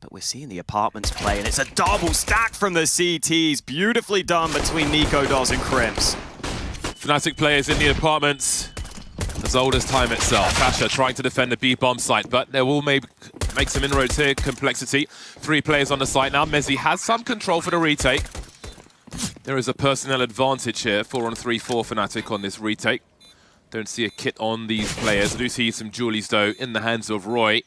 But we're seeing the apartments play, and it's a double stack from the CTs. Beautifully done between niko, and Crims. Fnatic players in the apartments, as old as time itself. Fasha trying to defend the B-bomb site, but they will make some inroads here. Complexity. 3 players on the site now. Mezzi has some control for the retake. There is a personnel advantage here. 4-on-3 for Fnatic on this retake. Don't see a kit on these players. I do see some jewelries, though, in the hands of Roy.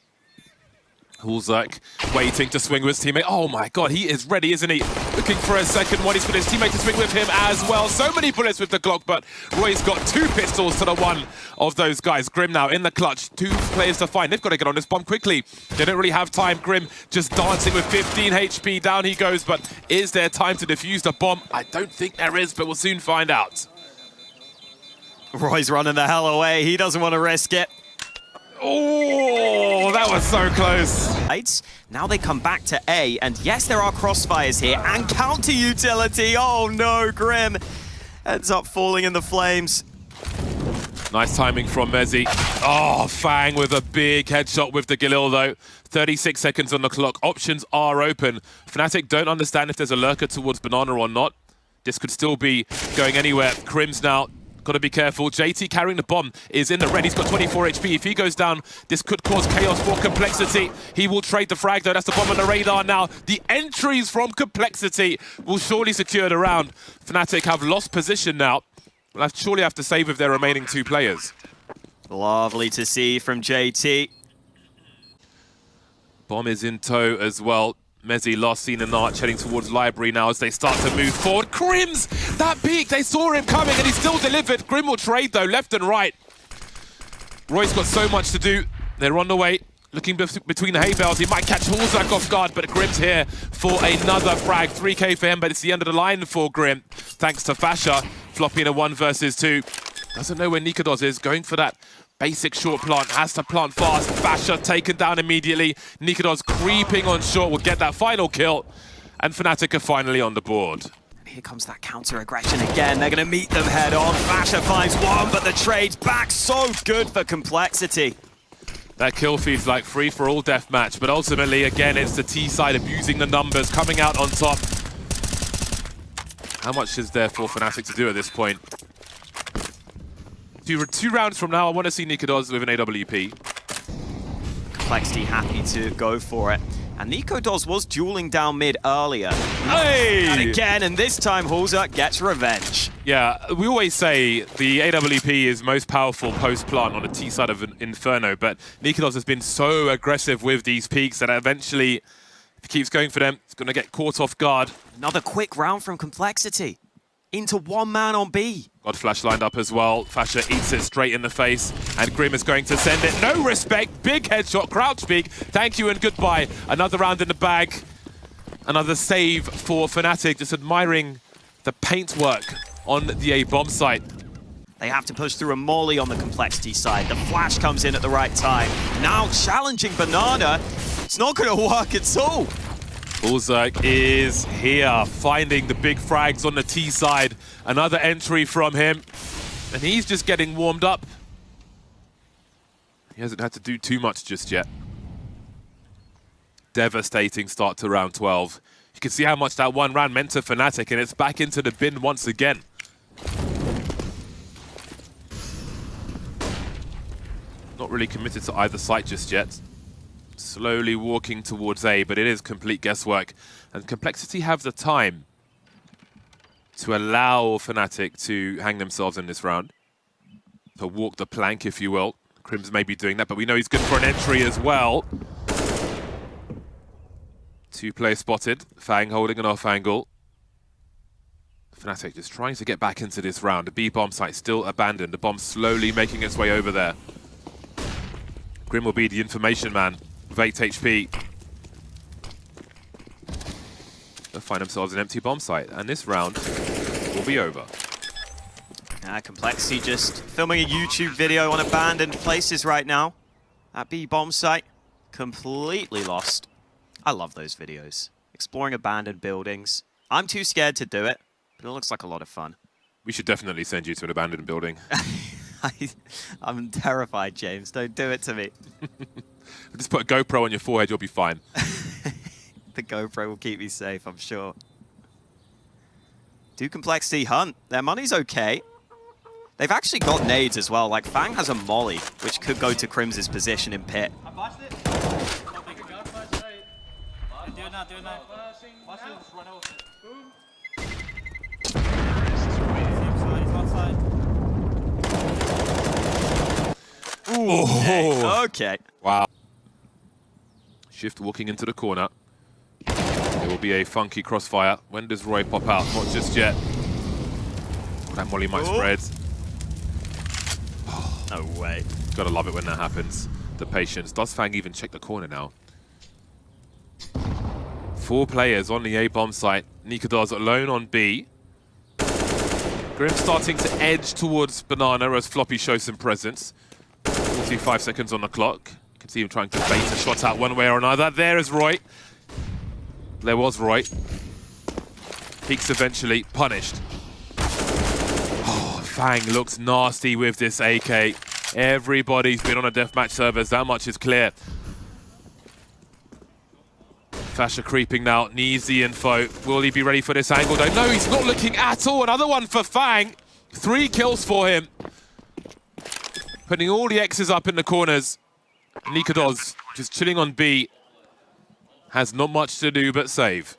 Hallzerk waiting to swing with his teammate. Oh my god, he is ready, isn't he? Looking for a second one. He's for his teammate to swing with him as well. So many bullets with the Glock, but Roy's got 2 pistols to the one of those guys. Grim now in the clutch. 2 players to find. They've got to get on this bomb quickly. They don't really have time. Grim just dancing with 15 HP. Down he goes, but is there time to defuse the bomb? I don't think there is, but we'll soon find out. Roy's running the hell away. He doesn't want to risk it. Oh, that was so close. Now they come back to A, and yes, there are crossfires here, and counter utility. Oh no, Grim ends up falling in the flames. Nice timing from Mezzi. Oh, Fang with a big headshot with the Galil, though. 36 seconds on the clock. Options are open. Fnatic don't understand if there's a lurker towards Banana or not. This could still be going anywhere. Crims now. Got to be careful. JT carrying the bomb is in the red. He's got 24 HP. If he goes down, this could cause chaos for Complexity. He will trade the frag, though. That's the bomb on the radar now. The entries from Complexity will surely secure the round. Fnatic have lost position now. We'll surely have to save with their remaining 2 players. Lovely to see from JT. Bomb is in tow as well. Mezzi last seen in Arch heading towards Library now as they start to move forward. Crims! That peak! They saw him coming and he still delivered. Grim will trade though, left and right. Roy's got so much to do. They're on the way. Looking between the hay bales. He might catch Hallzerk off guard, but Grim's here for another frag. 3k for him, but it's the end of the line for Grim. Thanks to Fasha, flopping a 1 versus 2. Doesn't know where niko is, going for that basic short plant, has to plant fast. Fasha taken down immediately. niko creeping on short, will get that final kill. And Fnatic are finally on the board. And here comes that counter-aggression again. They're going to meet them head on. Fasha finds one, but the trade's back. So good for Complexity. That kill feed's like free-for-all deathmatch, but ultimately, again, it's the T side abusing the numbers, coming out on top. How much is there for Fnatic to do at this point? 2 rounds from now, I want to see niko with an AWP. Complexity happy to go for it. And niko was dueling down mid earlier. Hey! And again, and this time Hallzerk gets revenge. Yeah, we always say the AWP is most powerful post-plant on the T side of an Inferno, but niko has been so aggressive with these peaks that eventually, if he keeps going for them, it's going to get caught off guard. Another quick round from Complexity. Into 1 man on B. Got flash lined up as well. Fasha eats it straight in the face, and Grim is going to send it. No respect, big headshot, crouch peek. Thank you and goodbye. Another round in the bag. Another save for Fnatic, just admiring the paintwork on the A bomb site. They have to push through a molly on the Complexity side. The flash comes in at the right time. Now challenging Banana. It's not going to work at all. Hallzerk is here, finding the big frags on the T side. Another entry from him, and he's just getting warmed up. He hasn't had to do too much just yet. Devastating start to round 12. You can see how much that 1 round meant to Fnatic, and it's back into the bin once again. Not really committed to either side just yet. Slowly walking towards A, but it is complete guesswork. And Complexity have the time to allow Fnatic to hang themselves in this round. To walk the plank, if you will. Crims may be doing that, but we know he's good for an entry as well. 2 players spotted. Fang holding an off angle. Fnatic just trying to get back into this round. The B bomb site still abandoned. The bomb slowly making its way over there. Grim will be the information man. 8 HP. They'll find themselves an empty bomb site, and this round will be over. Complexity just filming a YouTube video on abandoned places right now. That B bomb site, completely lost. I love those videos. Exploring abandoned buildings. I'm too scared to do it, but it looks like a lot of fun. We should definitely send you to an abandoned building. I'm terrified, James. Don't do it to me. Just put a GoPro on your forehead, you'll be fine. The GoPro will keep me safe, I'm sure. Do complexity hunt. Their money's okay. They've actually got nades as well. Like, Fang has a molly, which could go to Crim's position in pit. I botched it. Do it now, do it now. Watch it, just run over it. Boom. Same side, he's one side. Ooh. Okay. Wow. Shift walking into the corner. It will be a funky crossfire. When does Roy pop out? Not just yet. That molly might spread. No way. Gotta love it when that happens. The patience. Does Fang even check the corner now? 4 players on the A bomb site. niko alone on B. Grim starting to edge towards Banana as Floppy shows some presence. 45 seconds on the clock. You can see him trying to bait a shot out one way or another. There is Roy. There was Roy. Peaks eventually. Punished. Oh, Fang looks nasty with this AK. Everybody's been on a deathmatch server. That much is clear. Fasha creeping now. Needs the info. Will he be ready for this angle though? No, he's not looking at all. Another one for Fang. 3 kills for him. Putting all the X's up in the corners. niko just chilling on B. Has not much to do but save.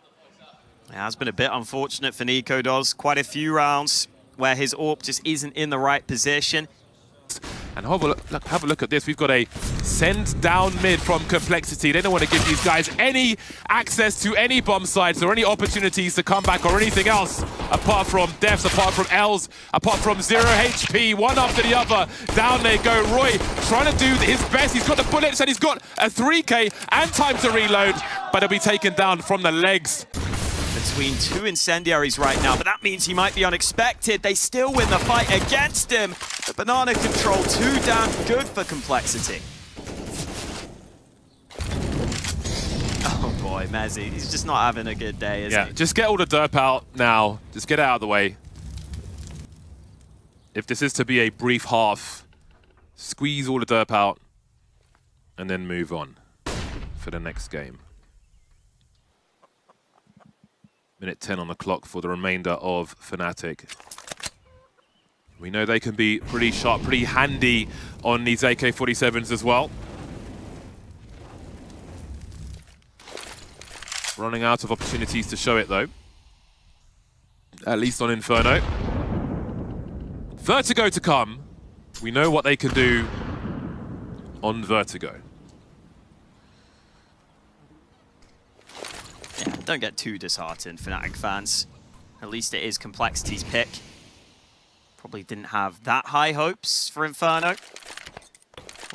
It has been a bit unfortunate for niko. Quite a few rounds where his AWP just isn't in the right position. And have a look at this. We've got a send down mid from Complexity. They don't want to give these guys any access to any bomb sites or any opportunities to come back or anything else apart from deaths, apart from L's, apart from 0 HP, one after the other. Down they go. Roy trying to do his best. He's got the bullets and he's got a 3K and time to reload, but he'll be taken down from the legs. Between 2 incendiaries right now, but that means he might be unexpected. They still win the fight against him. The banana control too damn good for Complexity. Oh boy, Mezzy, he's just not having a good day, is he? Just get all the derp out now. Just get it out of the way. If this is to be a brief half, squeeze all the derp out and then move on for the next game. Minute 10 on the clock for the remainder of Fnatic. We know they can be pretty sharp, pretty handy on these AK-47s as well. Running out of opportunities to show it though. At least on Inferno. Vertigo to come. We know what they can do on Vertigo. Yeah, don't get too disheartened, Fnatic fans. At least it is Complexity's pick. Probably didn't have that high hopes for Inferno.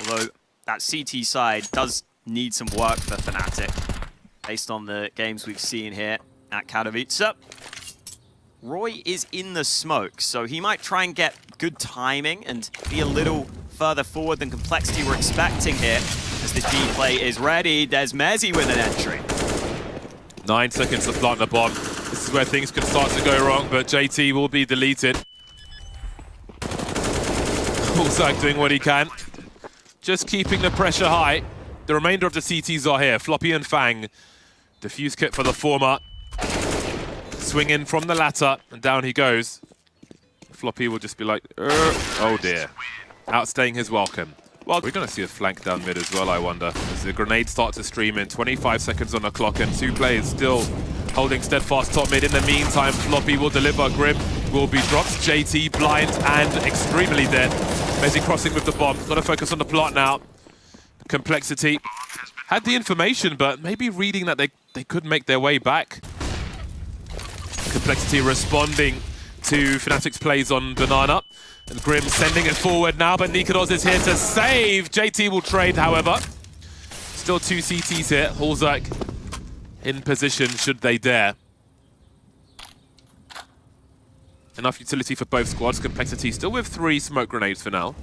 Although that CT side does need some work for Fnatic, based on the games we've seen here at Katowice. Roy is in the smoke, so he might try and get good timing and be a little further forward than Complexity were expecting here. As this B play is ready, there's Mezzy with an entry. 9 seconds to plant the bomb. This is where things can start to go wrong, but JT will be deleted. Hallzerk doing what he can. Just keeping the pressure high. The remainder of the CTs are here. Floppy and Fang. Diffuse kit for the former. Swing in from the latter, and down he goes. Floppy will just be like, oh dear. Outstaying his welcome. Well, we're going to see a flank down mid as well, I wonder. As the grenades start to stream in, 25 seconds on the clock, and 2 players still holding steadfast top mid. In the meantime, Floppy will deliver. Grim will be dropped. JT blind and extremely dead. Mezzy crossing with the bomb. Got to focus on the plot now. Complexity had the information, but maybe reading that they could make their way back. Complexity responding to Fnatic's plays on Banana. And Grim sending it forward now, but niko is here to save. JT will trade, however. Still 2 CTs here. Hallzerk in position should they dare. Enough utility for both squads. Complexity still with 3 smoke grenades for now.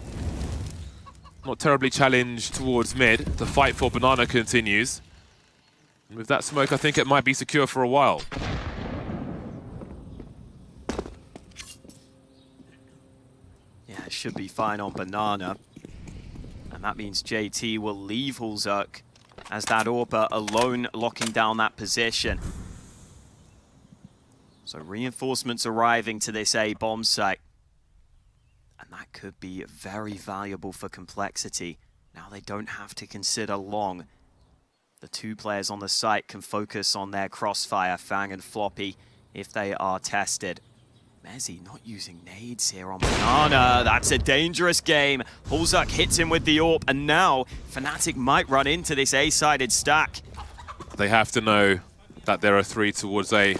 Not terribly challenged towards mid. The fight for Banana continues. And with that smoke, I think it might be secure for a while. Yeah, it should be fine on Banana. And that means JT will leave Hallzerk as that AWP alone locking down that position. So reinforcements arriving to this A bomb site. And that could be very valuable for Complexity. Now they don't have to consider long. The two players on the site can focus on their crossfire, Fang and Floppy, if they are tested. Mezzy not using nades here on Banana. That's a dangerous game. Hallzerk hits him with the AWP, and now Fnatic might run into this A-sided stack. They have to know that there are 3 towards A.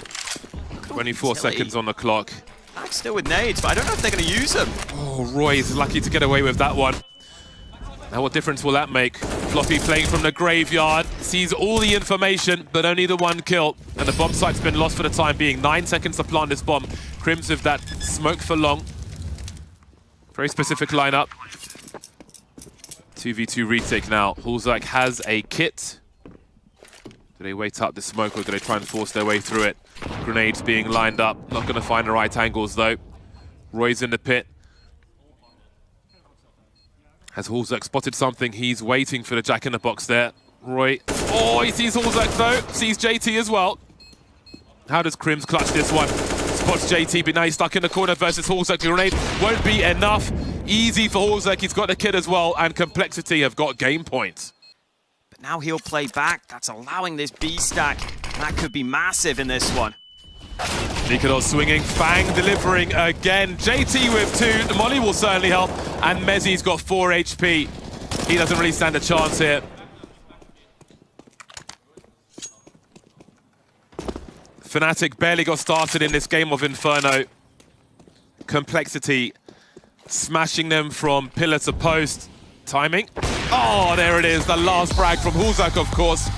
24 seconds on the clock. Max still with nades, but I don't know if they're going to use them. Oh, Roy's lucky to get away with that one. Now what difference will that make? Floppy playing from the graveyard, sees all the information, but only the 1 kill. And the bomb site's been lost for the time being. 9 seconds to plant this bomb. Crims with that smoke for long. Very specific lineup. 2v2 retake now. Hallzerk has a kit. Do they wait up the smoke or do they try and force their way through it? Grenades being lined up. Not going to find the right angles though. Roy's in the pit. Has Hallzerk spotted something? He's waiting for the jack-in-the-box there. Roy. Oh, he sees Hallzerk though. Sees JT as well. How does Crims clutch this one? Spots JT, but now he's stuck in the corner versus Hallzerk. The grenade won't be enough. Easy for Hallzerk. He's got the kid as well, and Complexity have got game points. But now he'll play back. That's allowing this B stack. That could be massive in this one. Niko swinging, Fang delivering again. JT with 2, the molly will certainly help, and Mezzy's got 4 HP. He doesn't really stand a chance here. Fnatic barely got started in this game of Inferno. Complexity smashing them from pillar to post. Timing. Oh, there it is, the last frag from Hallzerk, of course.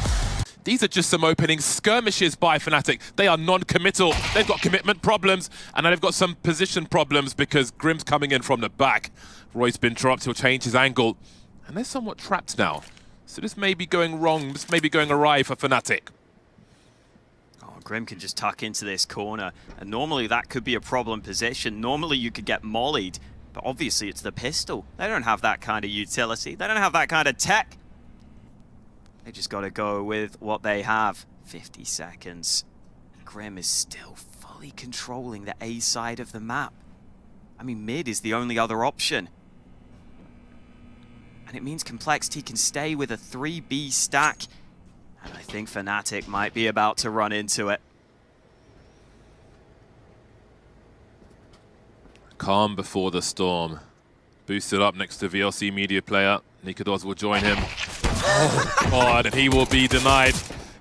These are just some opening skirmishes by Fnatic. They are non-committal. They've got commitment problems, and now they've got some position problems because Grim's coming in from the back. Roy's been dropped, he'll change his angle. And they're somewhat trapped now. So this may be going wrong, this may be going awry for Fnatic. Oh, Grim can just tuck into this corner, and normally that could be a problem position. Normally you could get mollied, but obviously it's the pistol. They don't have that kind of utility. They don't have that kind of tech. They just got to go with what they have. 50 seconds. Grim is still fully controlling the A side of the map. I mean, mid is the only other option. And it means Complexity can stay with a 3B stack. And I think Fnatic might be about to run into it. Calm before the storm. Boosted up next to VLC media player. niko will join him. Oh God, and he will be denied.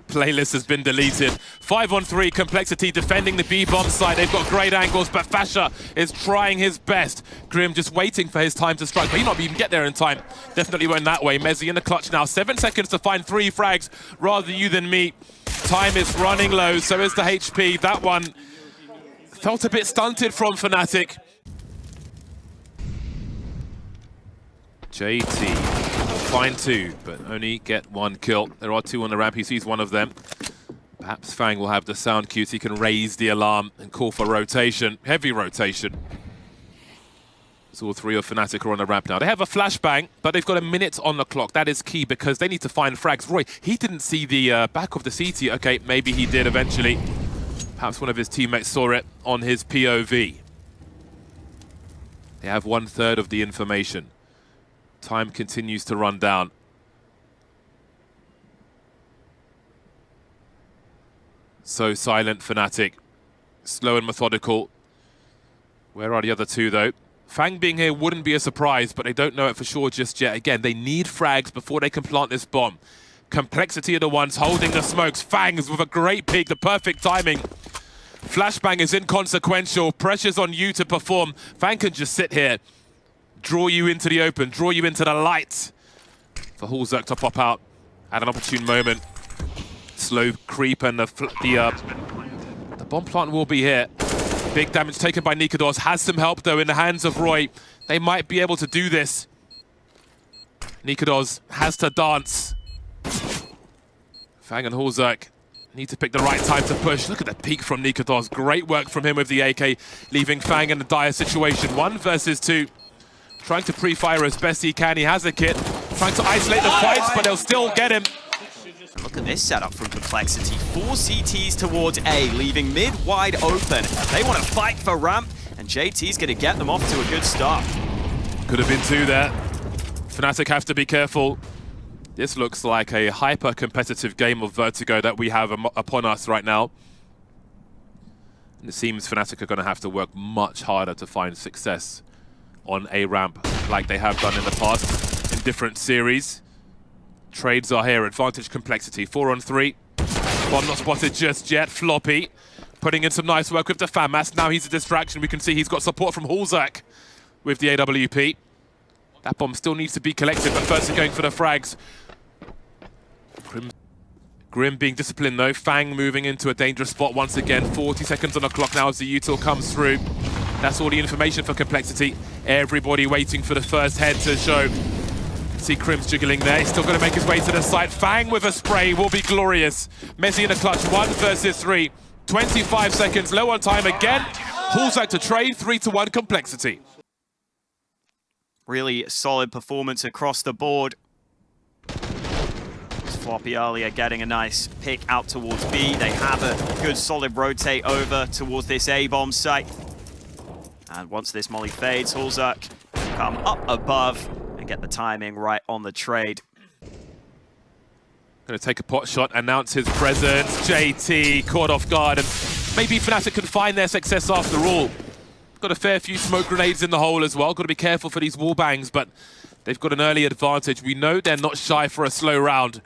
Playlist has been deleted. 5-on-3, Complexity defending the B bomb site. They've got great angles, but Fasha is trying his best. Grim just waiting for his time to strike, but he not even get there in time. Definitely went that way. Mezzy in the clutch now. 7 seconds to find 3 frags. Rather you than me. Time is running low, so is the HP. That one felt a bit stunted from Fnatic. JT will find 2, but only get 1 kill. There are 2 on the ramp, he sees one of them. Perhaps Fang will have the sound cue so he can raise the alarm and call for rotation. Heavy rotation. So all 3 of Fnatic are on the ramp now. They have a flashbang, but they've got a minute on the clock. That is key because they need to find frags. Roy, he didn't see the back of the CT. Okay, maybe he did eventually. Perhaps one of his teammates saw it on his POV. They have 1/3 of the information. Time continues to run down. So silent Fnatic. Slow and methodical. Where are the other 2 though? Fang being here wouldn't be a surprise, but they don't know it for sure just yet. Again, they need frags before they can plant this bomb. Complexity are the ones holding the smokes. Fangs with a great peek, the perfect timing. Flashbang is inconsequential. Pressure's on you to perform. Fang can just sit here. Draw you into the open, draw you into the light. For Hallzerk to pop out at an opportune moment. Slow creep and the bomb plant will be here. Big damage taken by niko. Has some help though in the hands of Roy. They might be able to do this. niko has to dance. Fang and Hallzerk need to pick the right time to push. Look at the peek from niko. Great work from him with the AK, leaving Fang in a dire situation. 1 versus 2. Trying to pre-fire as best he can. He has a kit. Trying to isolate the fights, but they'll still get him. And look at this setup from Complexity. 4 CTs towards A, leaving mid wide open. They want to fight for ramp, and JT's going to get them off to a good start. Could have been 2 there. Fnatic have to be careful. This looks like a hyper-competitive game of Vertigo that we have upon us right now. And it seems Fnatic are going to have to work much harder to find success on a ramp like they have done in the past in different series. Trades are here, advantage Complexity, 4 on 3. Bomb not spotted just yet, Floppy putting in some nice work with the FAMAS. Now he's a distraction, we can see he's got support from Hallzerk with the AWP. That bomb still needs to be collected, but first they're going for the frags. Grim being disciplined though, Fang moving into a dangerous spot once again. 40 seconds on the clock now as the util comes through. That's all the information for Complexity. Everybody waiting for the first head to show. See Crim's jiggling there, he's still going to make his way to the site. Fang with a spray will be glorious. Messi in a clutch, 1 versus 3. 25 seconds, low on time again. Hallzerk to trade, 3-1 Complexity. Really solid performance across the board. Floppy earlier getting a nice pick out towards B. They have a good solid rotate over towards this A-bomb site. And once this molly fades, Hallzerk come up above and get the timing right on the trade. Going to take a pot shot, announce his presence. JT caught off guard, and maybe Fnatic can find their success after all. Got a fair few smoke grenades in the hole as well. Got to be careful for these wall bangs, but they've got an early advantage. We know they're not shy for a slow round.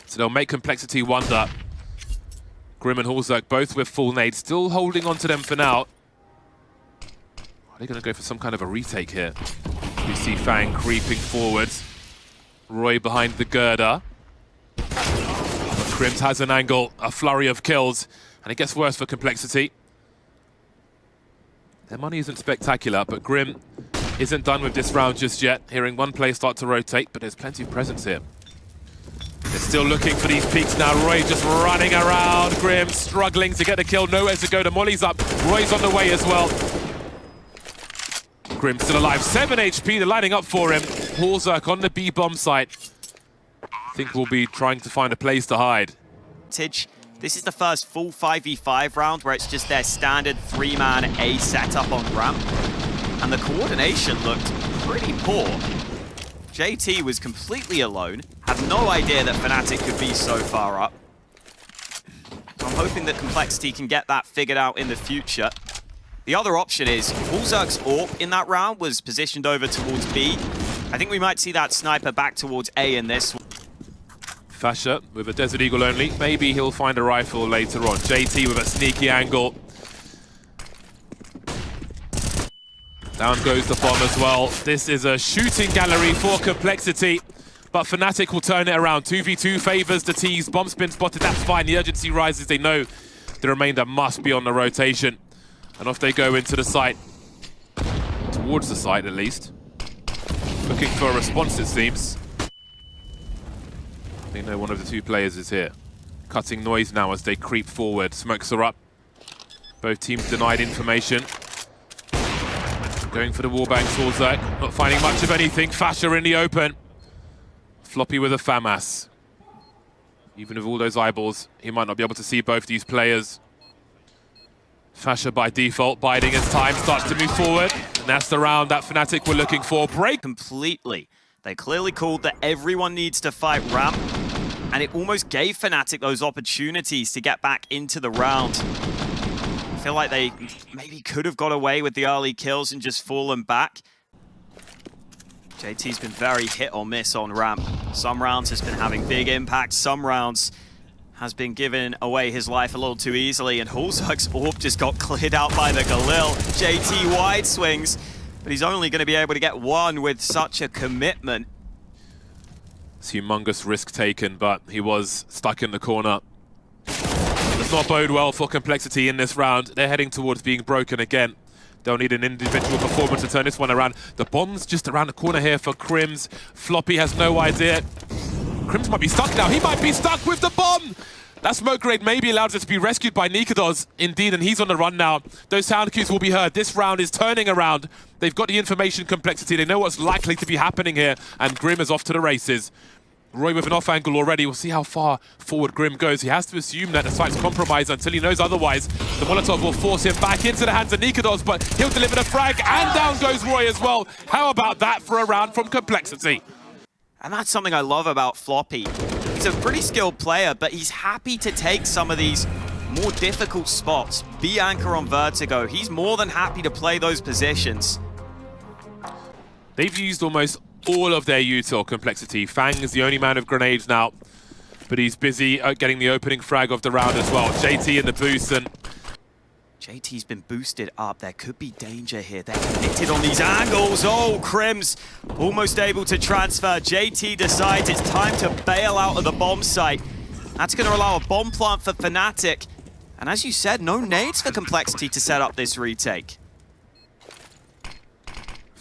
So they'll make Complexity wonder. Grim and Hallzerk both with full nades, still holding on to them for now. Are they going to go for some kind of a retake here? We see Fang creeping forwards. Roy behind the girder. But Crims has an angle, a flurry of kills, and it gets worse for Complexity. Their money isn't spectacular, but Grim isn't done with this round just yet. Hearing one player start to rotate, but there's plenty of presence here. They're still looking for these peaks now. Roy just running around. Grim struggling to get the kill. Nowhere to go. The molly's up. Roy's on the way as well. Grim still alive. 7 HP. They're lining up for him. Hallzerk on the B-bomb site. I think we'll be trying to find a place to hide. This is the first full 5v5 round where it's just their standard 3-man A setup on ramp. And the coordination looked pretty poor. JT was completely alone, had no idea that Fnatic could be so far up. So I'm hoping that Complexity can get that figured out in the future. The other option is, Hallzerk's AWP in that round was positioned over towards B. I think we might see that sniper back towards A in this one. Fasher with a Desert Eagle only. Maybe he'll find a rifle later on. JT with a sneaky angle. Down goes the bomb as well. This is a shooting gallery for Complexity, but Fnatic will turn it around. 2v2 favors the tease. Bomb's been spotted, that's fine. The urgency rises. They know the remainder must be on the rotation. And off they go into the site. Towards the site, at least. Looking for a response, it seems. They know one of the 2 players is here. Cutting noise now as they creep forward. Smokes are up. Both teams denied information. Going for the wallbang, Hallzerk. Not finding much of anything. Fasher in the open. Floppy with a FAMAS. Even with all those eyeballs, he might not be able to see both these players. Fasher by default, biding his time, starts to move forward. And that's the round that Fnatic were looking for. Break Completely. They clearly called that everyone needs to fight ramp. And it almost gave Fnatic those opportunities to get back into the round. I feel like they maybe could have got away with the early kills and just fallen back. JT's been very hit or miss on ramp. Some rounds has been having big impact, some rounds has been giving away his life a little too easily, and Hallzerk's AWP just got cleared out by the Galil. JT wide swings, but he's only going to be able to get one with such a commitment. It's humongous risk taken, but he was stuck in the corner. Does not bode well for Complexity in this round. They're heading towards being broken again. They'll need an individual performance to turn this one around. The bomb's just around the corner here for Crims. Floppy has no idea. Crims might be stuck now. He might be stuck with the bomb! That smoke grenade maybe allows it to be rescued by niko, indeed, and he's on the run now. Those sound cues will be heard. This round is turning around. They've got the information Complexity. They know what's likely to be happening here, and Grim is off to the races. Roy with an off angle already. We'll see how far forward Grim goes. He has to assume that the site's compromised until he knows otherwise. The Molotov will force him back into the hands of niko, but he'll deliver the frag, and down goes Roy as well. How about that for a round from Complexity? And that's something I love about Floppy. He's a pretty skilled player, but he's happy to take some of these more difficult spots. Be anchor on Vertigo. He's more than happy to play those positions. They've used almost all of their util, Complexity. Fang is the only man of grenades now, but he's busy getting the opening frag of the round as well. JT in the boost, and JT's been boosted up. There could be danger here. They're committed on these angles. Oh, Crim's almost able to transfer. JT decides it's time to bail out of the bomb site. That's going to allow a bomb plant for Fnatic. And as you said, no nades for Complexity to set up this retake.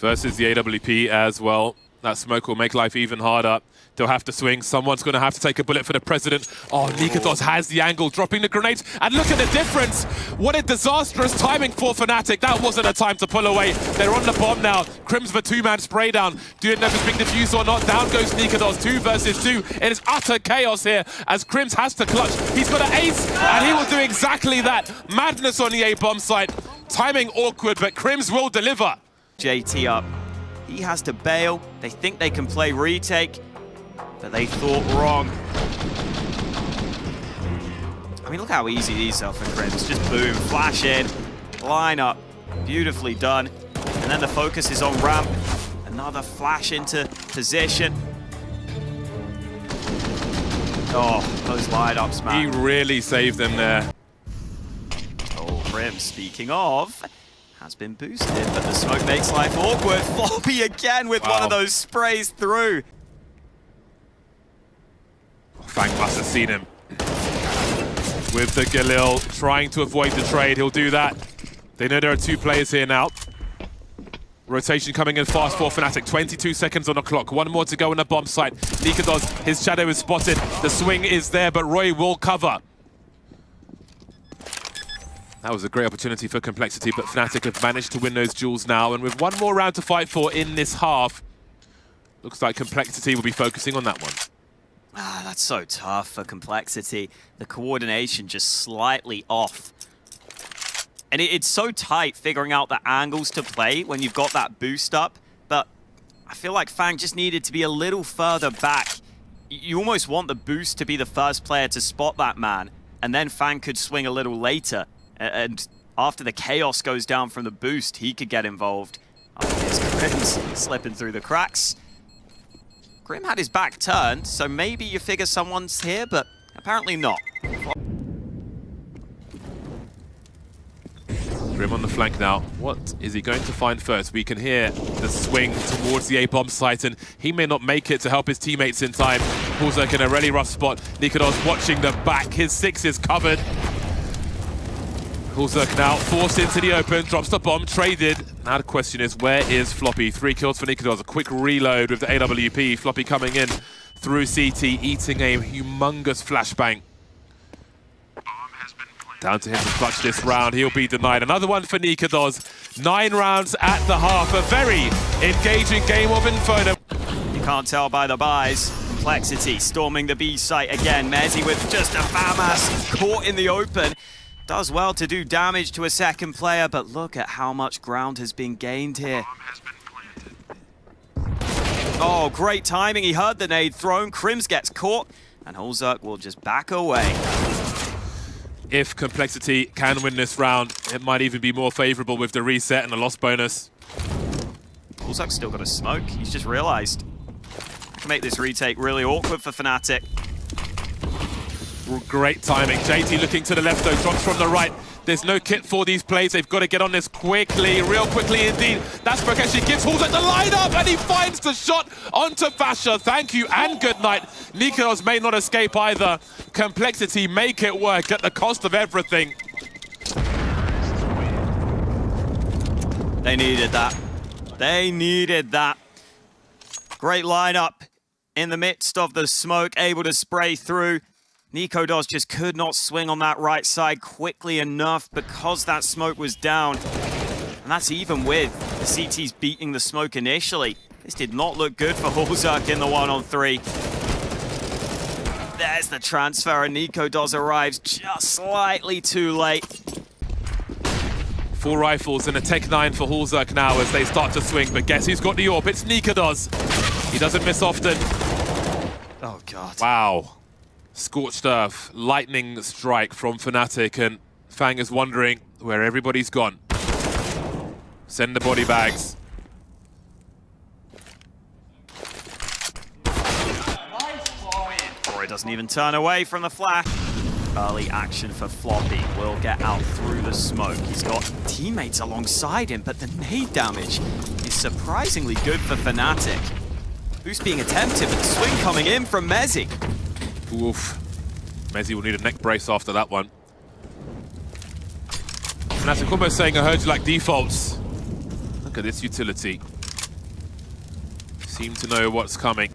versus the AWP as well. That smoke will make life even harder. They'll have to swing. Someone's going to have to take a bullet for the president. Oh, niko has the angle, dropping the grenades. And look at the difference. What a disastrous timing for Fnatic. That wasn't a time to pull away. They're on the bomb now. Crim's the two-man spray down. Do you know if it's being defused or not? Down goes niko, 2 versus 2. It is utter chaos here as Crims has to clutch. He's got an ace, and he will do exactly that. Madness on the A bomb site. Timing awkward, but Crims will deliver. JT up. He has to bail. They think they can play retake, but they thought wrong. I mean, look how easy these are for Crims. Just boom, flash in, line up. Beautifully done. And then the focus is on ramp. Another flash into position. Oh, those lineups, man. He really saved them there. Oh, Crims, speaking of, has been boosted, but the smoke makes life awkward. Floppy again with one of those sprays through. Fang must have seen him. With the Galil trying to avoid the trade, he'll do that. They know there are 2 players here now. Rotation coming in fast for Fnatic. 22 seconds on the clock. 1 more to go in the bomb site. niko, his shadow is spotted. The swing is there, but Roy will cover. That was a great opportunity for Complexity, but Fnatic have managed to win those duels now. And with 1 more round to fight for in this half, looks like Complexity will be focusing on that one. Ah, that's so tough for Complexity. The coordination just slightly off. And it's so tight figuring out the angles to play when you've got that boost up. But I feel like Fang just needed to be a little further back. You almost want the boost to be the first player to spot that man, and then Fang could swing a little later. And after the chaos goes down from the boost, he could get involved. Oh, here's Crims slipping through the cracks. Grim had his back turned, so maybe you figure someone's here, but apparently not. Grim on the flank now. What is he going to find first? We can hear the swing towards the A-bomb site, and he may not make it to help his teammates in time. Hallzerk in a really rough spot. niko watching the back. His 6 is covered. Hallzerk now forced into the open, drops the bomb, traded. Now the question is, where is Floppy? 3 kills for niko. A quick reload with the AWP. Floppy coming in through CT, eating a humongous flashbang. Down to him to clutch this round. He'll be denied. Another one for niko. 9 rounds at the half. A very engaging game of Inferno. You can't tell by the buys. Complexity storming the B site again. Mezzy with just a FAMAS caught in the open. Does well to do damage to a second player, but look at how much ground has been gained here. Oh, great timing. He heard the nade thrown. Crims gets caught, and Hallzerk will just back away. If Complexity can win this round, it might even be more favorable with the reset and the loss bonus. Hallzerk's still got a smoke. He's just realized. Can make this retake really awkward for Fnatic. Great timing. JT looking to the left though, drops from the right. There's no kit for these plays. They've got to get on this quickly, real quickly indeed. That's actually gives Hallzerk the lineup, and he finds the shot onto Fasher. Thank you and good night. niko may not escape either. Complexity make it work at the cost of everything. They needed that. They needed that. Great lineup in the midst of the smoke, able to spray through. niko just could not swing on that right side quickly enough because that smoke was down. And that's even with the CTs beating the smoke initially. This did not look good for Hallzerk in the 1-on-3. there's the transfer, and niko arrives just slightly too late. 4 rifles and a Tech 9 for Hallzerk now as they start to swing, but guess who's got the AWP? It's niko. He doesn't miss often. Oh, God. Wow. Scorched earth, lightning strike from Fnatic, and Fang is wondering where everybody's gone. Send the body bags. Roy doesn't even turn away from the flash. Early action for Floppy will get out through the smoke. He's got teammates alongside him, but the nade damage is surprisingly good for Fnatic. Boost being attempted, but the swing coming in from Mezzy. Oof. Mezzy will need a neck brace after that one. Fnatic almost saying, I heard you like defaults. Look at this utility. Seem to know what's coming.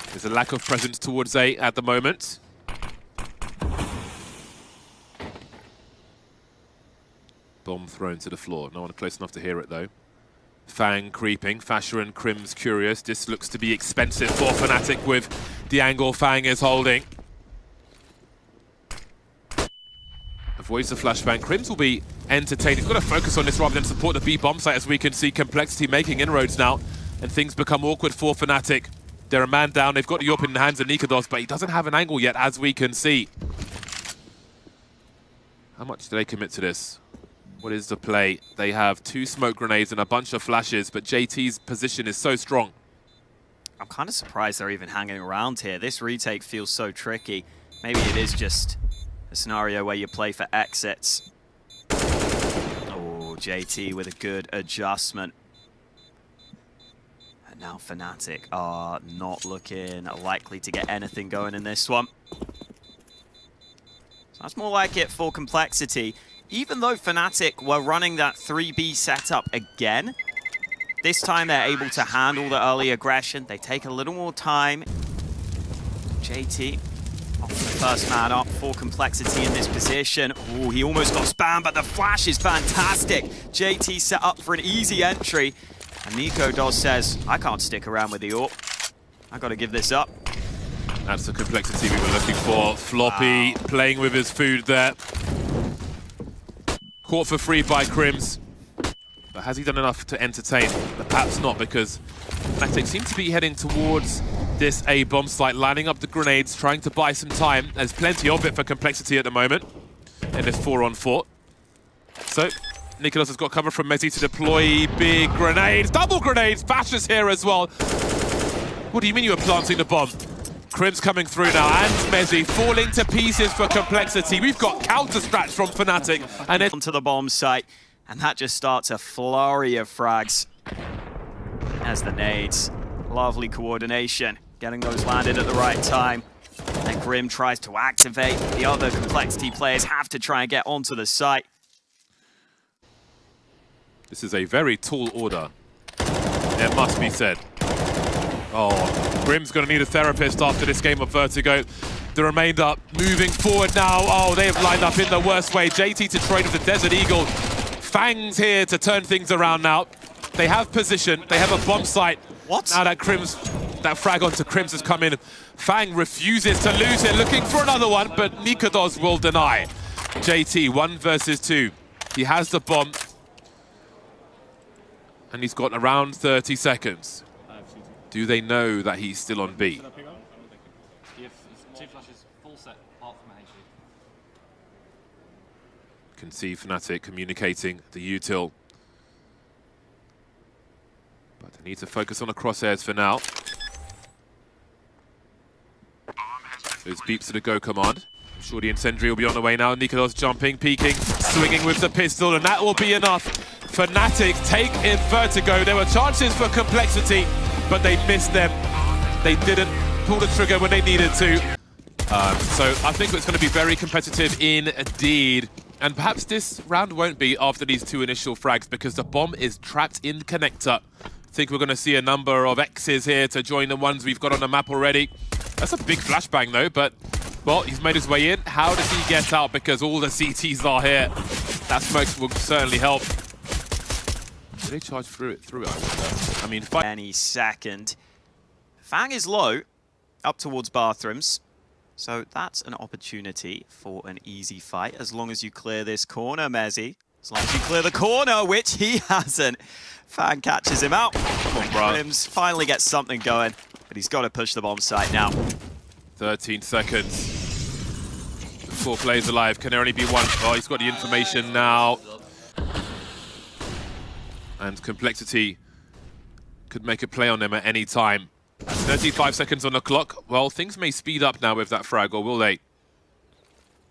There's a lack of presence towards A at the moment. Bomb thrown to the floor. No one close enough to hear it, though. Fang creeping. Fasher and Crim's curious. This looks to be expensive for Fnatic with the angle Fang is holding. Avoids the flashbang. Crims will be entertained. He's got to focus on this rather than support the B bomb site, as we can see Complexity making inroads now, and things become awkward for Fnatic. They're a man down. They've got the AWP in the hands of niko, but he doesn't have an angle yet, as we can see. How much do they commit to this? What is the play? They have 2 smoke grenades and a bunch of flashes, but JT's position is so strong. I'm kind of surprised they're even hanging around here. This retake feels so tricky. Maybe it is just a scenario where you play for exits. Oh, JT with a good adjustment. And now Fnatic are not looking likely to get anything going in this one. So that's more like it for Complexity. Even though Fnatic were running that 3B setup again, this time they're able to handle the early aggression. They take a little more time. JT, off the first man up for Complexity in this position. Ooh, he almost got spammed, but the flash is fantastic. JT set up for an easy entry. And niko says, I can't stick around with the AWP. I got to give this up. That's the Complexity we were looking for. Floppy playing with his food there. Caught for free by Crims. But has he done enough to entertain? But perhaps not, because Fnatic seem to be heading towards this A bomb site, lining up the grenades, trying to buy some time. There's plenty of it for Complexity at the moment in this 4-on-4. So niko has got cover from Mezzy to deploy big grenades, double grenades. Fasher's here as well. What do you mean you were planting the bomb? Crims coming through now, and Mezzy falling to pieces for Complexity. We've got counter strats from Fnatic, and onto the bomb site, and that just starts a flurry of frags. As the nades, lovely coordination, getting those landed at the right time. And Grim tries to activate. The other Complexity players have to try and get onto the site. This is a very tall order, it must be said. Oh, Grim's going to need a therapist after this game of Vertigo. The remainder moving forward now. Oh, they have lined up in the worst way. JT to trade with the Desert Eagle. Fang's here to turn things around now. They have position. They have a bomb site. What? Now that frag onto Crims has come in. Fang refuses to lose it, looking for another one, but niko will deny. JT, 1 versus 2. He has the bomb. And he's got around 30 seconds. Do they know that he's still on B? Can see Fnatic communicating the util. But they need to focus on the crosshairs for now. Those beeps to the go command. I'm sure the incendiary will be on the way now. niko jumping, peeking, swinging with the pistol, and that will be enough. Fnatic take in Vertigo. There were chances for Complexity, but they missed them. They didn't pull the trigger when they needed to. So I think it's going to be very competitive indeed. And perhaps this round won't be after these 2 initial frags, because the bomb is trapped in connector. I think we're going to see a number of X's here to join the ones we've got on the map already. That's a big flashbang though, but, well, he's made his way in. How does he get out? Because all the CTs are here. That smoke will certainly help. Do they charge through it? I wonder. I mean, Any second. Fang is low, up towards bathrooms. So that's an opportunity for an easy fight, as long as you clear this corner, Mezzy. As long as you clear the corner, which he hasn't. Fan catches him out. Come on, bro. Grims finally gets something going, but he's got to push the bomb site now. 13 seconds. 4 players alive. Can there only be one? Oh, he's got the information now. And Complexity could make a play on them at any time. 35 seconds on the clock. Well, things may speed up now with that frag, or will they?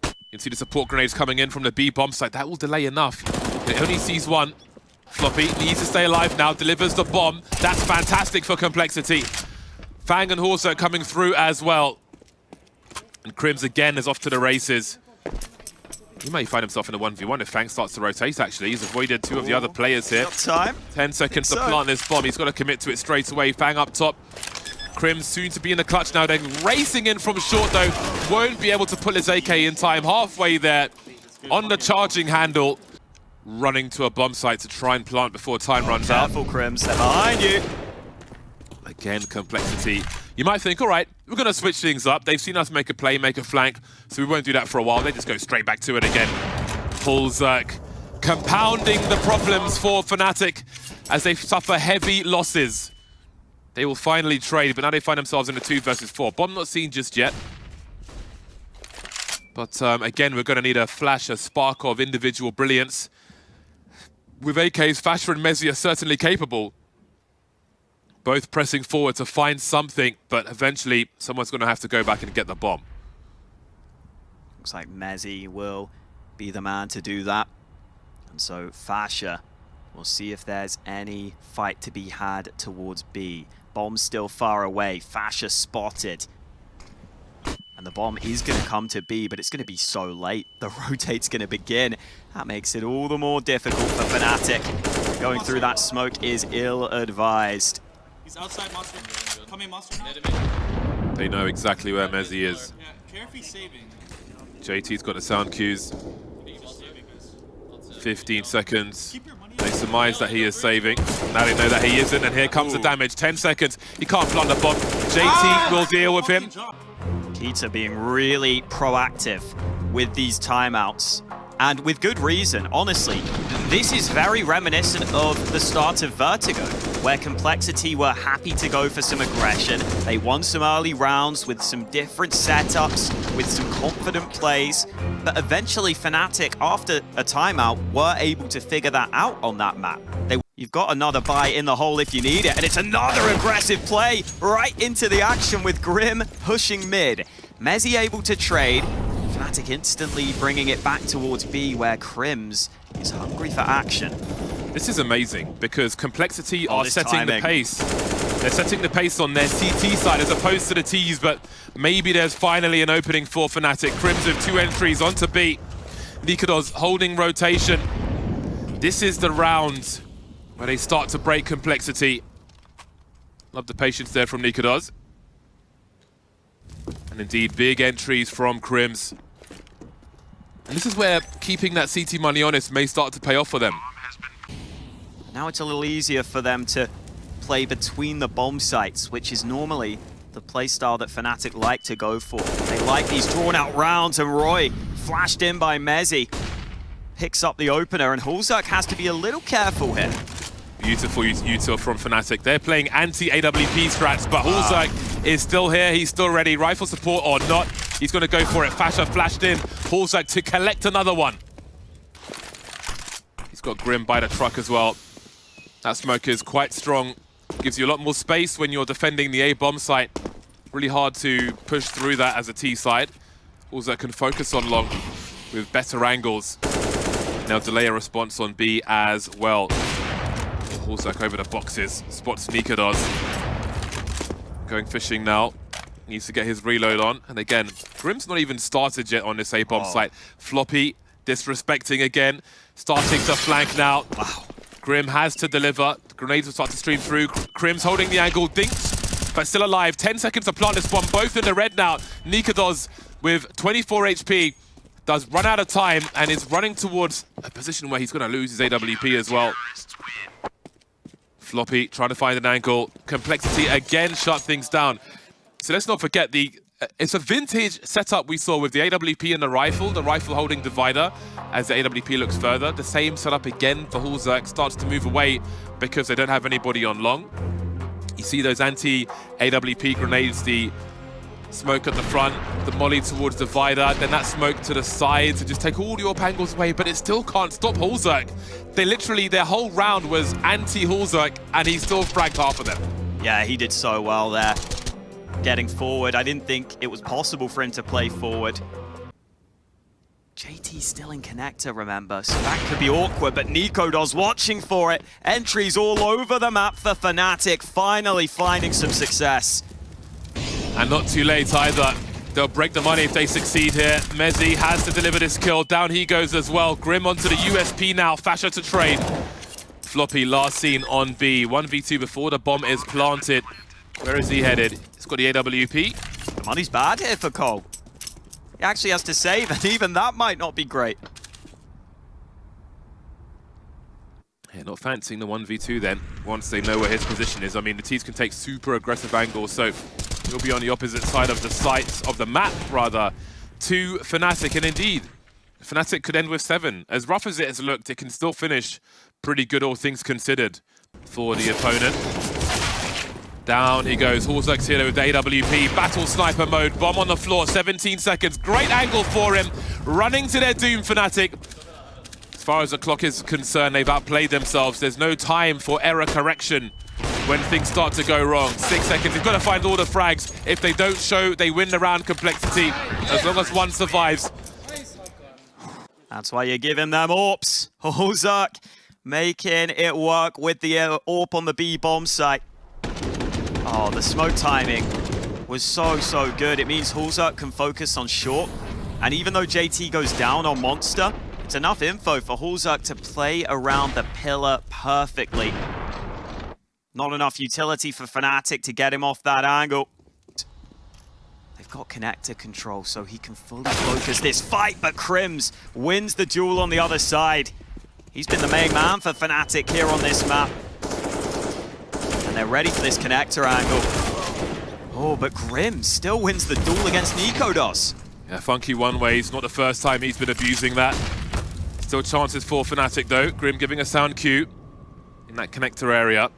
You can see the support grenades coming in from the B bomb site. That will delay enough. It only sees one. Floppy needs to stay alive now, delivers the bomb. That's fantastic for Complexity. Fang and Hallzerk coming through as well. And Crims again is off to the races. He may find himself in a 1v1 if Fang starts to rotate, actually. He's avoided 2 of the other players here. Got time. 10 seconds to plant this bomb. He's got to commit to it straight away. Fang up top. Crims soon to be in the clutch now. They're racing in from short, though. Won't be able to pull his AK in time. Halfway there on the charging handle. Running to a bomb site to try and plant before time runs out. Careful, Crims. They're behind you. Again, Complexity. You might think, all right, we're going to switch things up. They've seen us make a play, make a flank, so we won't do that for a while. They just go straight back to it again. Hallzerk compounding the problems for Fnatic as they suffer heavy losses. They will finally trade, but now they find themselves in a 2 versus 4. Bomb not seen just yet. But again, we're going to need a flash, a spark of individual brilliance. With AKs, Fasher and Mezzy are certainly capable. Both pressing forward to find something, but eventually someone's going to have to go back and get the bomb. Looks like Mezzy will be the man to do that. And so Fasher, we'll see if there's any fight to be had towards B. Bomb still far away. Fasher spotted. And the bomb is going to come to B, but it's going to be so late. The rotate's going to begin. That makes it all the more difficult for Fnatic. Going through that smoke is ill-advised. He's outside master. Coming master now. They know exactly where Mezzy is. Yeah, carefully saving. JT's got the sound cues. 15 seconds. They surmise that he is saving. Now they know that he isn't, and here comes the damage. 10 seconds. He can't plant the bomb. JT will deal with him. Keita being really proactive with these timeouts, and with good reason. Honestly, this is very reminiscent of the start of Vertigo, where Complexity were happy to go for some aggression. They won some early rounds with some different setups, with some confident plays, but eventually Fnatic, after a timeout, were able to figure that out on that map. You've got another buy in the hole if you need it, and it's another aggressive play right into the action with Grim pushing mid. Mezzy able to trade. Fnatic instantly bringing it back towards B, where Crims is hungry for action. This is amazing because Complexity are setting the pace. They're setting the pace on their CT side as opposed to the Ts, but maybe there's finally an opening for Fnatic. Crims with 2 entries onto B. Niko's holding rotation. This is the round where they start to break Complexity. Love the patience there from Niko's. And indeed, big entries from Crims. And this is where keeping that CT money honest may start to pay off for them. Now it's a little easier for them to play between the bomb sites, which is normally the playstyle that Fnatic like to go for. They like these drawn-out rounds, and Roy, flashed in by Mezzy, picks up the opener, and Hallzerk has to be a little careful here. Beautiful util from Fnatic. They're playing anti-AWP strats, but Hallzerk is still here. He's still ready. Rifle support or not, he's going to go for it. Fasher flashed in. Hallzerk to collect another one. He's got Grim by the truck as well. That smoke is quite strong. Gives you a lot more space when you're defending the A bomb site. Really hard to push through that as a T side. Hallzerk can focus on long with better angles. Now delay a response on B as well. Hallzerk over the boxes, spots niko. Going fishing now. Needs to get his reload on. And again, Grim's not even started yet on this A-bomb site. Floppy disrespecting again. Starting to flank now. Wow. Grim has to deliver. The grenades will start to stream through. Grim's holding the angle, dinks, but still alive. 10 seconds to plant this bomb, both in the red now. niko with 24 HP does run out of time and is running towards a position where he's going to lose his AWP as well. Floppy trying to find an angle. Complexity again shut things down. So let's not forget the It's a vintage setup we saw with the AWP and the rifle holding divider as the AWP looks further. The same setup again for Hallzerk, starts to move away because they don't have anybody on long. You see those anti-AWP grenades, the smoke at the front, the molly towards divider, then that smoke to the side to just take all the AWP angles away, but it still can't stop Hallzerk. They literally, their whole round was anti-Hallzerk and he still fragged half of them. Yeah, he did so well there. Getting forward, I didn't think it was possible for him to play forward. JT's still in connector, remember, so that could be awkward, but niko's watching for it. Entries all over the map for Fnatic, finally finding some success. And not too late either. They'll break the money if they succeed here. Mezi has to deliver this kill. Down he goes as well. Grim onto the USP now. Fasher to trade. Floppy last seen on B. 1v2 before the bomb is planted. Where is he headed? He's got the AWP. The money's bad here for Cole. He actually has to save, and even that might not be great. Yeah, not fancying the 1v2 then, once they know where his position is. I mean, the teams can take super aggressive angles, so he'll be on the opposite side of the sights, of the map, rather, to Fnatic. And indeed, Fnatic could end with 7. As rough as it has looked, it can still finish pretty good, all things considered, for the opponent. Down he goes. Hallzerk's here with AWP. Battle sniper mode. Bomb on the floor. 17 seconds. Great angle for him. Running to their doom, Fnatic. As far as the clock is concerned, they've outplayed themselves. There's no time for error correction when things start to go wrong. 6 seconds. He's got to find all the frags. If they don't show, they win the round complexity. As long as one survives. That's why you give him them AWPs. Hallzerk making it work with the AWP on the B bomb site. Oh, the smoke timing was so good. It means Hallzerk can focus on short. And even though JT goes down on Monster, it's enough info for Hallzerk to play around the pillar perfectly. Not enough utility for Fnatic to get him off that angle. They've got connector control, so he can fully focus this fight, but Crims wins the duel on the other side. He's been the main man for Fnatic here on this map. And they're ready for this connector angle. Oh, but Grim still wins the duel against niko. Yeah, funky one way. It's not the first time he's been abusing that. Still chances for Fnatic though. Grim giving a sound cue in that connector area.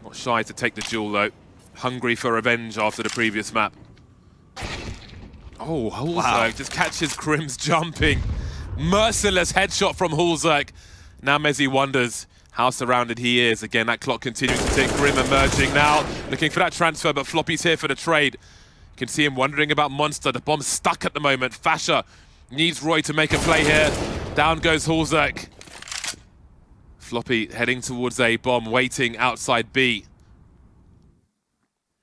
Not shy to take the duel though. Hungry for revenge after the previous map. Oh, Hallzerk just catches Grim's jumping. Merciless headshot from Hallzerk. Now Mezi wonders how surrounded he is. Again, that clock continuing to tick. Grim emerging now, looking for that transfer, but Floppy's here for the trade. You can see him wondering about Monster. The bomb's stuck at the moment. Fasher needs Roy to make a play here. Down goes Hallzerk. Floppy heading towards A bomb, waiting outside B.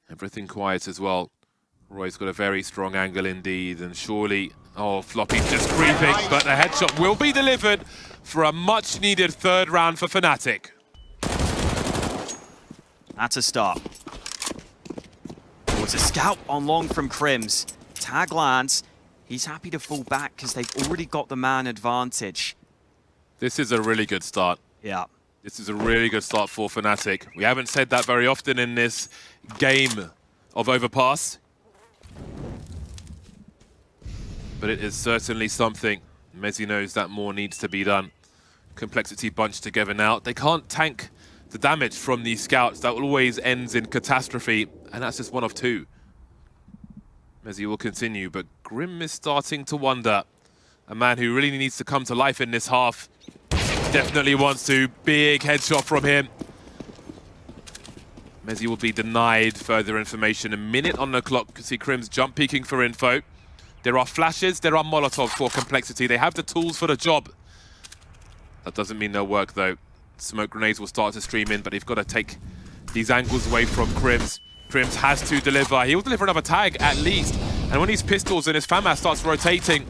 Everything quiet as well. Roy's got a very strong angle indeed, and surely, oh, Floppy's just creeping, but the headshot will be delivered for a much-needed third round for Fnatic. That's a start. Oh, it's a scout on long from Crims. Tag lands. He's happy to fall back because they've already got the man advantage. This is a really good start. Yeah. This is a really good start for Fnatic. We haven't said that very often in this game of Overpass. But it is certainly something. Mezi knows that more needs to be done. Complexity bunched together now. They can't tank the damage from these scouts. That always ends in catastrophe, and that's just one of 2. Mezi will continue, but Grim is starting to wonder. A man who really needs to come to life in this half. Definitely wants to. Big headshot from him. Mezi will be denied further information. A minute on the clock. You can see Crims jump peeking for info. There are flashes, there are Molotovs for complexity. They have the tools for the job. That doesn't mean they'll work though. Smoke grenades will start to stream in, but they've got to take these angles away from Crims. Crims has to deliver. He'll deliver another tag at least. And when these pistols and his FAMAS starts rotating,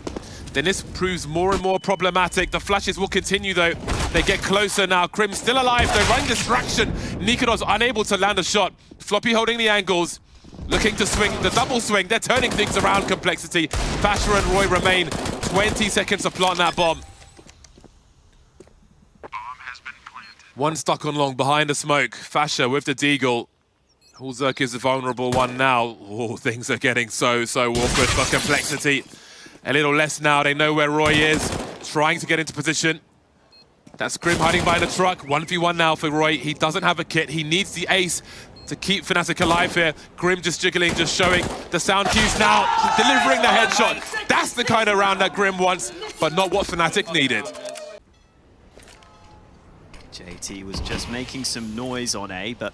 then this proves more and more problematic. The flashes will continue though. They get closer now. Crims still alive. They're running distraction. niko's unable to land a shot. Floppy holding the angles. Looking to swing, the double swing. They're turning things around, complexity. Fasher and Roy remain. 20 seconds to plant that bomb. One stuck on long behind the smoke. Fasher with the deagle. Hallzerk is the vulnerable one now. Oh, things are getting so awkward for Complexity. A little less now, they know where Roy is. Trying to get into position. That's Grim hiding behind the truck. 1v1 now for Roy. He doesn't have a kit. He needs the ace to keep Fnatic alive here. Grim just jiggling, just showing the sound cues now. Delivering the headshot. That's the kind of round that Grim wants, but not what Fnatic needed. JT was just making some noise on A, but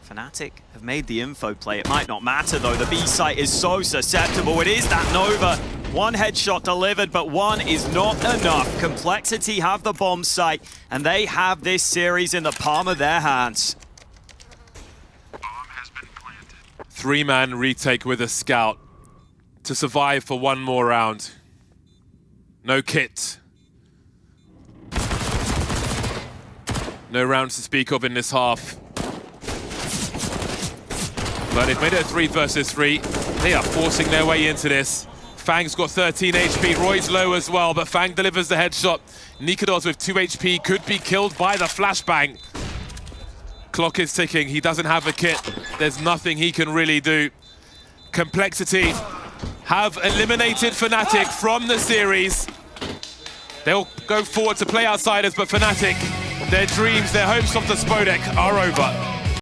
Fnatic have made the info play. It might not matter though, the B site is so susceptible. It is that Nova. One headshot delivered, but one is not enough. Complexity have the bomb site, and they have this series in the palm of their hands. Three-man retake with a scout to survive for one more round. No kit. No rounds to speak of in this half. But they've made it a 3 versus 3. They are forcing their way into this. Fang's got 13 HP, Roy's low as well, but Fang delivers the headshot. niko with 2 HP could be killed by the flashbang. Clock is ticking, he doesn't have a kit. There's nothing he can really do. Complexity have eliminated Fnatic from the series. They'll go forward to play outsiders, but Fnatic, their dreams, their hopes of the Spodek are over.